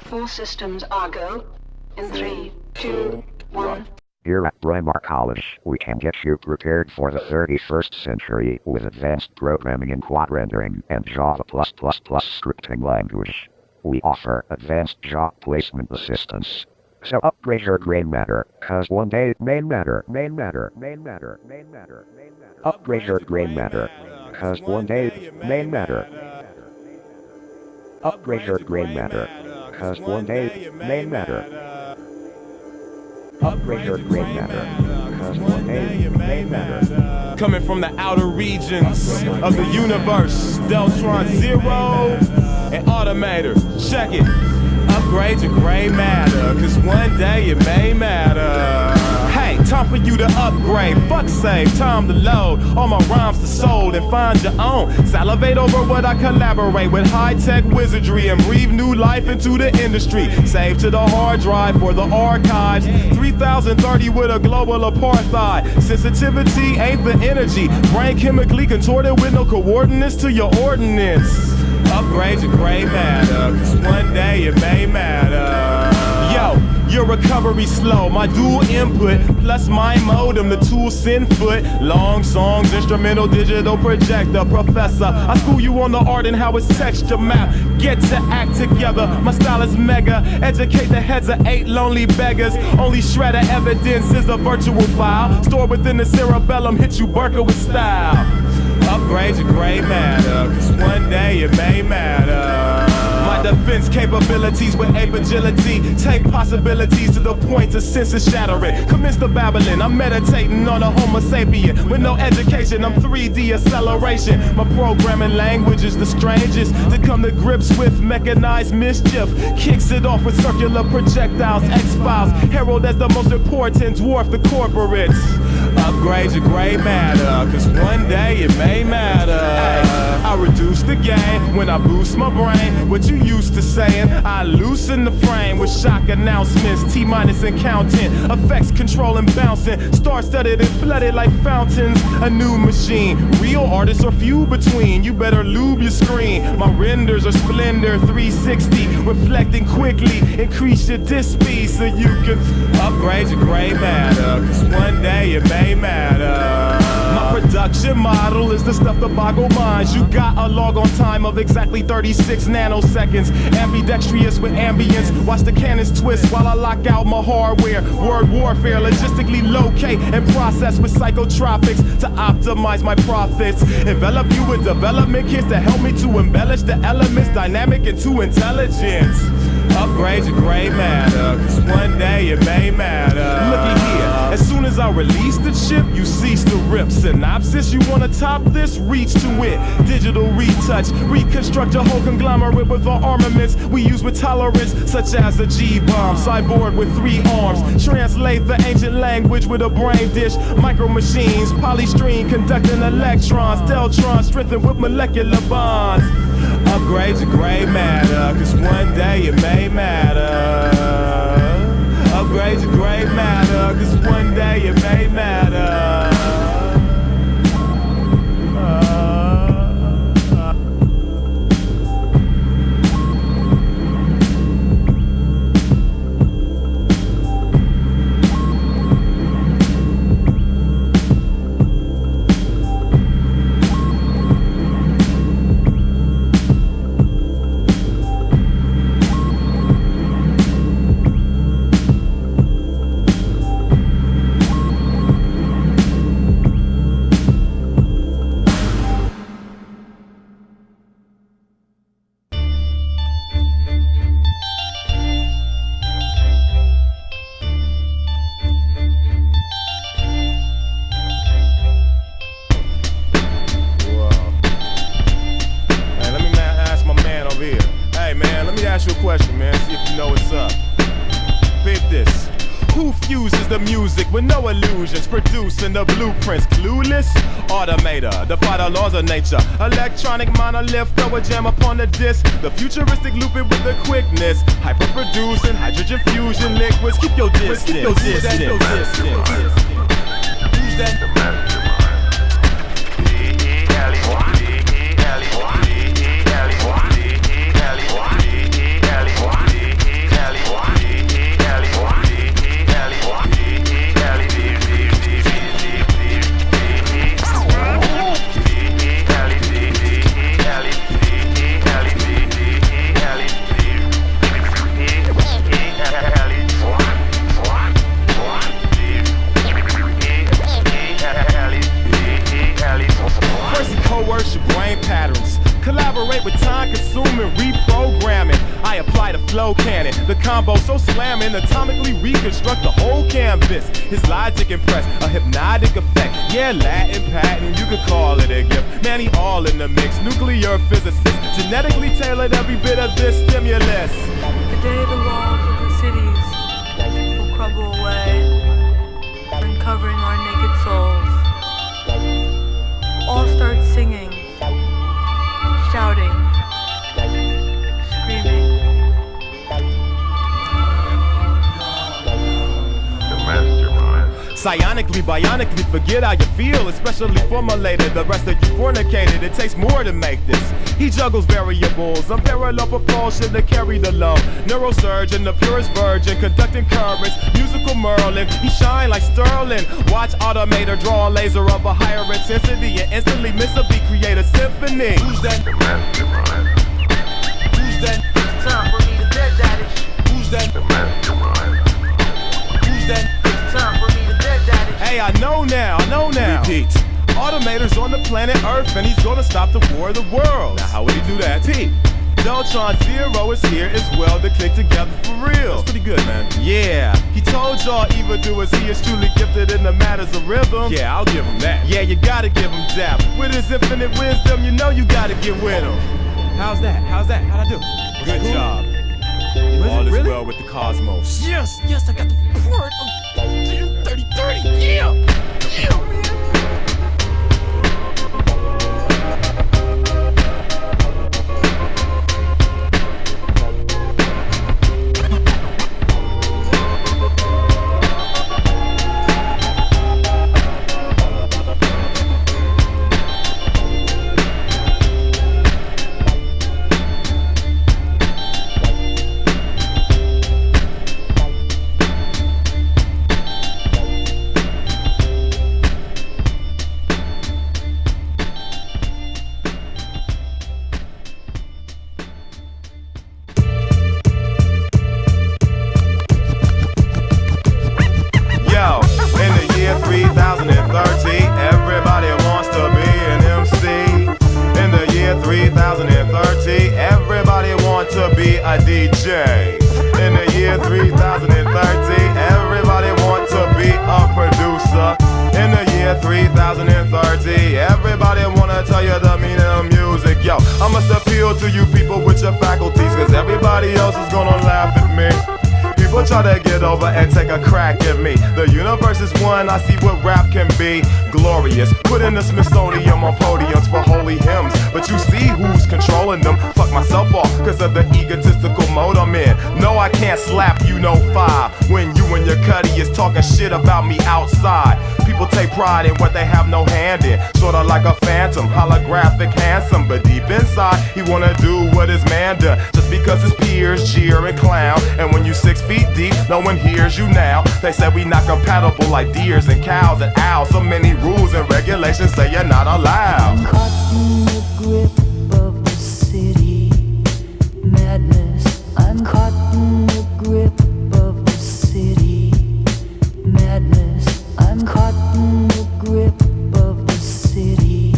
All systems are go. In 3, 2, 1. Here at Braemar College, we can get you prepared for the 31st century with advanced programming in quad rendering and Java++ scripting language. We offer advanced job placement assistance. So upgrade your gray matter, cause one day it may matter. Upgrade your gray matter, cause one day it may matter. Upgrade your gray matter, cause one day it may matter. Upgrade your gray matter, cause one day it may matter. Coming from the outer regions of the universe, Deltron Zero and Automator, check it. Upgrade your gray matter, cause one day it may matter. Hey, time for you to upgrade, fuck save, time to load all my rhymes to sold and find your own. Salivate over what I collaborate with high-tech wizardry and breathe new life into the industry. Save to the hard drive for the archives. 3030 with a global apartheid. Sensitivity ain't the energy, brain chemically contorted with no coordinates to your ordinance. Upgrade your gray matter, cause one day it may matter. Yo, your recovery slow, my dual input, plus my modem, the tool send foot. Long songs, instrumental, digital projector, professor. I school you on the art and how it's texture map. Get to act together, my style is mega. Educate the heads of 8 lonely beggars. Only shred of evidence is a virtual file. Stored within the cerebellum, hit you burger with style. Upgrade your gray matter, cause one day it may matter. My defense capabilities with ape agility take possibilities to the point of senses shattering. Commence the babbling, I'm meditating on a homo sapien. With no education, I'm 3D acceleration. My programming language is the strangest to come to grips with mechanized mischief. Kicks it off with circular projectiles, X-Files. Herald as the most important, dwarf the corporates. Upgrade your gray matter, cause one day it may matter. Ay, I reduce the game when I boost my brain. What you used to saying, I loosen the frame with shock announcements, T-minus and counting, effects controlling bouncing, star-studded and flooded like fountains. A new machine, real artists are few between. You better lube your screen. My renders are splendor 360, reflecting quickly. Increase your disk speed so you can upgrade your gray matter, cause one day it may matter. My production model is the stuff that boggle minds. You got a log on time of exactly 36 nanoseconds. Ambidextrous with ambience. Watch the cannons twist while I lock out my hardware. Word warfare, logistically locate and process with psychotropics to optimize my profits. Envelop you with development kits to help me to embellish the elements, dynamic into intelligence. Upgrade your gray matter, cause one day it may matter. Looky here, as soon as I release the chip, you cease to rip. Synopsis, you wanna top this? Reach to it. Digital retouch, reconstruct a whole conglomerate with our armaments we use with tolerance, such as a G-bomb. Cyborg with 3 arms, translate the ancient language with a brain dish. Micro machines, polystyrene conducting electrons. Deltron strengthened with molecular bonds. Upgrade your gray matter, cause one day it may matter. Upgrade your gray matter, cause one day it may matter. With no illusions, producing the blueprints. Clueless, automator, defy the laws of nature. Electronic monolith, throw a jam upon the disc. The futuristic loop it with the quickness. Hyper producing, hydrogen fusion liquids. Keep your distance. Keep your distance. Who's that? The mastermind. flow cannon. The combo so slamming, atomically reconstruct the whole canvas. His logic impressed, a hypnotic effect. Yeah, Latin patent, you could call it a gift. Man, he all in the mix, nuclear physicist, genetically tailored every bit of this stimulus. The day the walls of the cities will crumble away, uncovering our naked souls. All start singing, shouting, screaming. The mastermind. Psionically, bionically, forget how you feel, especially formulated. The rest of you fornicated, it takes more to make this. He juggles variables, unparalleled propulsion to carry the load. Neurosurgeon, the purest virgin, conducting currents, musical Merlin. He shine like Sterling. Watch Automator draw a laser of a higher intensity and instantly miss a beat, create a symphony. Who's that? The mastermind. Who's that? It's time for me to dead daddy. Who's that? The mastermind. Who's that? It's time for me to dead daddy. Hey, I know now. Repeat. Automator's on the planet Earth and he's gonna stop the war of the world. Now how would he do that? Pete. Deltron Zero is here as well to click together for real. That's pretty good, man. Yeah, he told y'all evildoers he is truly gifted in the matters of rhythm. Yeah, I'll give him that. Yeah, you gotta give him that. With his infinite wisdom, you know you gotta get with him. How's that? How'd I do? Good job. All is really well with the cosmos. Yes, I got the report of 3030. Yeah, man. To you people with your faculties, cause everybody else is gonna laugh at me. People try to get over and take a crack at me. The universe is one, I see what rap can be. Glorious, put in the Smithsonian on podiums for holy hymns. But you see who's controlling them. Fuck myself off, cause of the egotistical mode I'm in. No, I can't slap you no 5 when you and your cuddy is talking shit about me outside. People take pride in what they have no hand in. Sorta like a phantom, holographic handsome. But deep inside, he wanna do what his man done. Just because his peers jeer and clown. And when you 6 feet deep, no one hears you now. They say we not compatible like deers and cows and owls. So many rules and regulations say you're not allowed. Caught in the grip of the city madness. I'm caught in the grip of the city madness. I'm caught in the grip of the city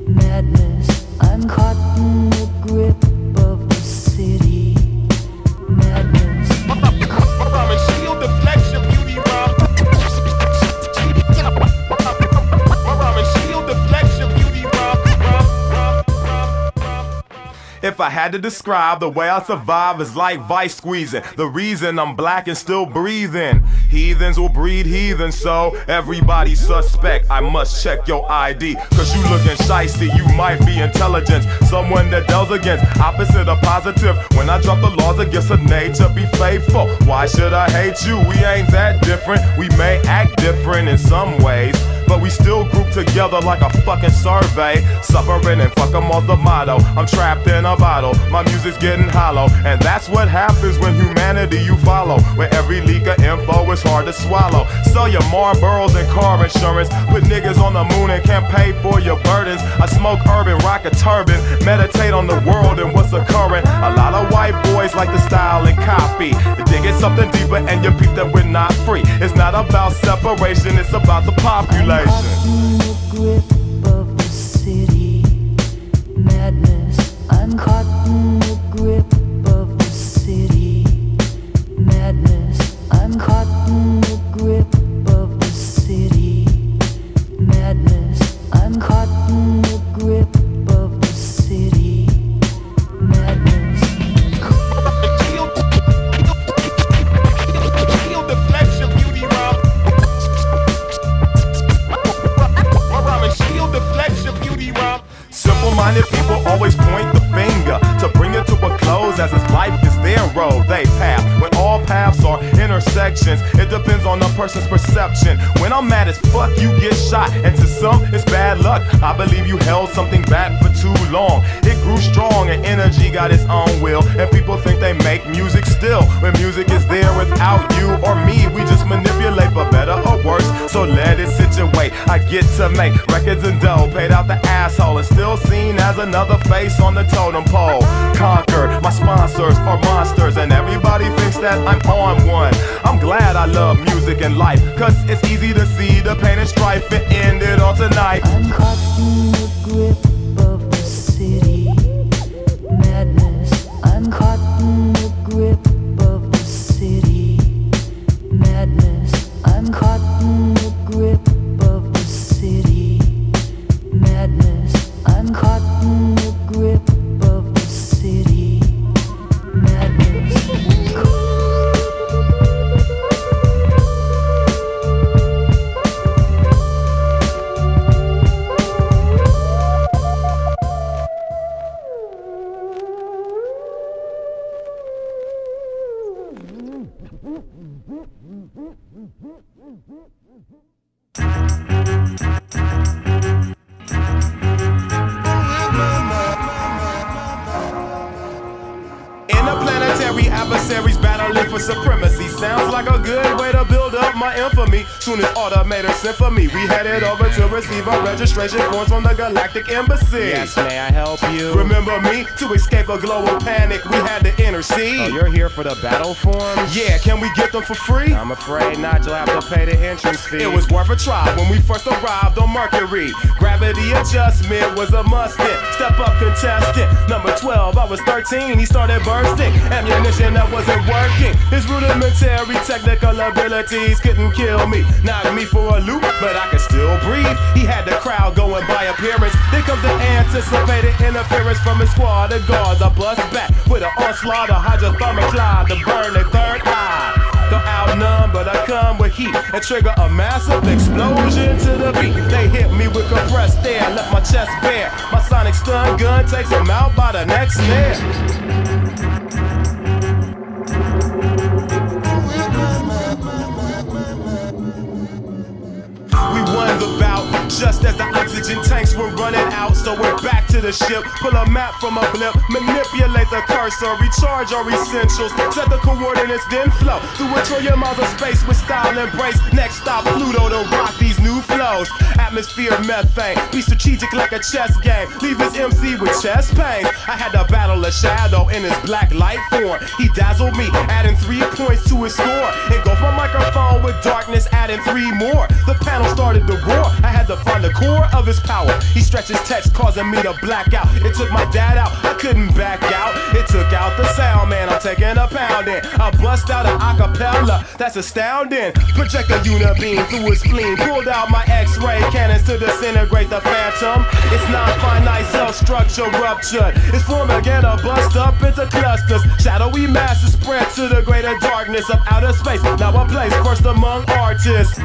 madness. I'm caught in the grip of the city madness. Shield deflects your beauty rhyme. Shield deflects your beauty If I had to describe the way I survive, is like vice squeezing. The reason I'm black and still breathing. Heathens will breed heathens, so everybody's suspect. I must check your ID, cause you looking shiesty. You might be intelligent, someone that deals against opposite of positive. When I drop the laws against her nature, be faithful. Why should I hate you? We ain't that different. We may act different in some ways, but we still group together like a fucking survey. Suffering and fuck 'em off the motto. I'm trapped in a bottle, my music's getting hollow. And that's what happens when humanity you follow, where every leak of info is hard to swallow. Sell your Marlboros and car insurance, put niggas on the moon and can't pay for your burdens. I smoke urban, rock a turban, meditate on the world and what's occurring. A lot of white boys like to style and copy. Dig it something deeper and you peep that we're not free. It's not about separation, it's about the population. I'm caught in the grip of the city madness. I'm caught in the grip of the city road they path. When all paths are intersections, it depends on the person's perception. When I'm mad as fuck, you get shot, and to some it's bad luck. I believe you held something back for too long. It grew strong and energy got its own will, and people think they make music still. When music is there without you or me, we just manipulate for better or worse. So let it situate. I get to make records and dough, paid out the asshole, and still seen as another face on the totem pole. Conquered, my sponsors are monsters, and everybody thinks that I'm on one. I'm glad I love music and life, cause it's easy to see the pain and strife and end it all tonight. I'm caught in the grip of the city madness. I'm caught in the grip of the city madness. I'm caught in the grip of the city madness. I'm caught in the grip of the city madness. Interplanetary adversaries battling for supremacy. Sounds like a good way to build up my infamy. Soon as automator sent for me, we headed over to receive our registration forms from the Galactic Embassy. Yes, may I help you? Remember me? To escape a global panic, we had to intercede. Oh, you're here for the battle forms? Yeah, can we get them for free? I'm afraid not, you'll have to pay the entrance fee. It was worth a try when we first arrived on Mercury. Gravity adjustment was a must-in. Step up contestant, number 12, I was 13, he started bursting. Ammunition that wasn't working. His rudimentary technical abilities couldn't kill me. Knocked me for a loop, but I could still breathe. He had the crowd going by appearance. Here comes the anticipated interference from his squad of guards. I bust back with an onslaught of hydrothermic cloud to burn their third eye. Don't outnumb, but I come with heat and trigger a massive explosion to the beat. They hit me with compressed air, left my chest bare. My sonic stun gun takes them out by the next snare. We won the bout just as the oxygen tanks were running out. So we're back to the ship, pull a map from a blimp, manipulate the cursor, recharge our essentials, set the coordinates, then flow through a trillion miles of space with style and grace. Next stop Pluto to rock these new flows. Atmosphere methane, be strategic like a chess game, leave his MC with chest pains. I had to battle a shadow in his black light form. He dazzled me, adding 3 points to his score. Engulfed my microphone with darkness, adding 3 more. The panel started to roar. I had to find the core of his power. He stretched his text, causing me to black out. It took my dad out, I couldn't back out. It took out the sound, man, I'm taking a pounding. I bust out an acapella, that's astounding. Project a unibeam through his spleen. Pulled out my X-ray cannons to disintegrate the phantom. It's non-finite cell structure ruptured. It's forming again to bust up into clusters. Shadowy masses spread to the greater darkness of outer space. Now I place first among artists.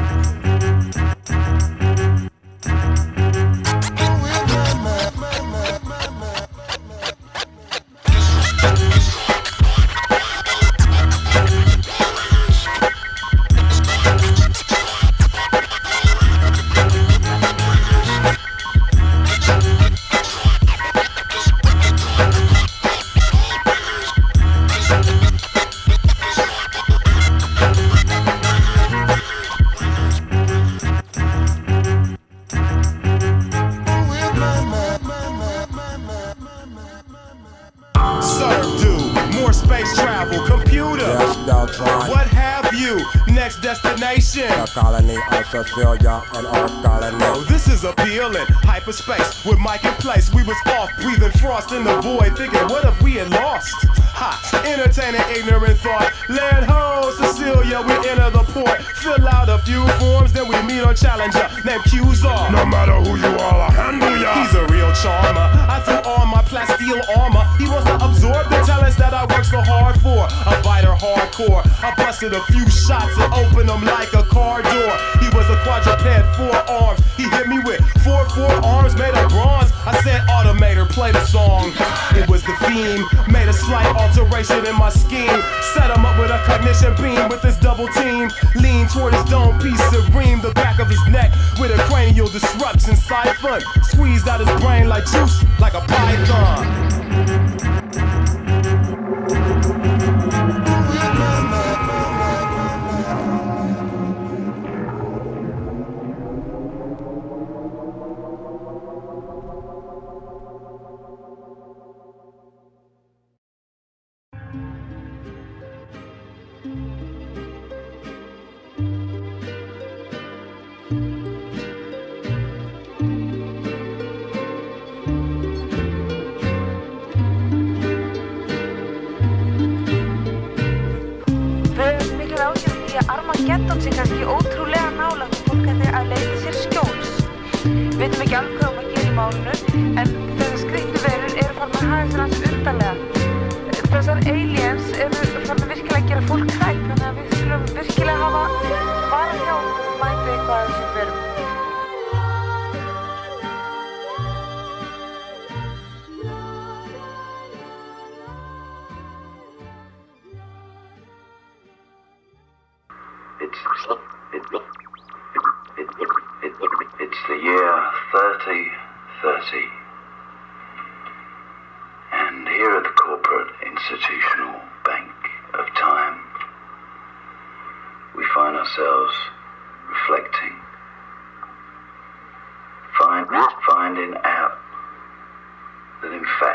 What have you? Next destination. The colony of Cecilia and our colony. Oh, this is appealing. Hyperspace with mic in place. We was off, breathing frost in the void, thinking, what if we had lost? Ha! Entertaining ignorant thought. Land ho, Cecilia. yeah, we enter the port. Fill out a few forms, then we meet our challenger named Qzar. No matter who you are, I'll handle ya. He's a real charmer. I threw on my plasteel armor. He wants to absorb the talents that I worked so hard for. A biter hardcore. I busted a few shots and opened them like a car door. He was a quadruped, 4 arms. He hit me with four arms made of bronze. I said, Automator, play the song. It was the theme. Made a slight alteration in my scheme. Set him up with a cognition beam with this double team. Lean toward his dome piece serene. The back of his neck with a cranial disruption siphon. Squeezed out his brain like juice, like a python. Armageddon sé kannski ótrúlega nálægt og fólk ætti að leita sér skjóls. Við veitum ekki alveg hvað að gera í málinu, en þessar skrýtnu verur eru farin að haga sér hans undarlega. Þessar aliens eru farin virkilega að gera fólk hrætt, þannig að við skulum virkilega hafa varað hjá og mæta eitthvað af þessum verum. It's the year 3030, and here at the corporate institutional bank of time, we find ourselves reflecting, finding out that in fact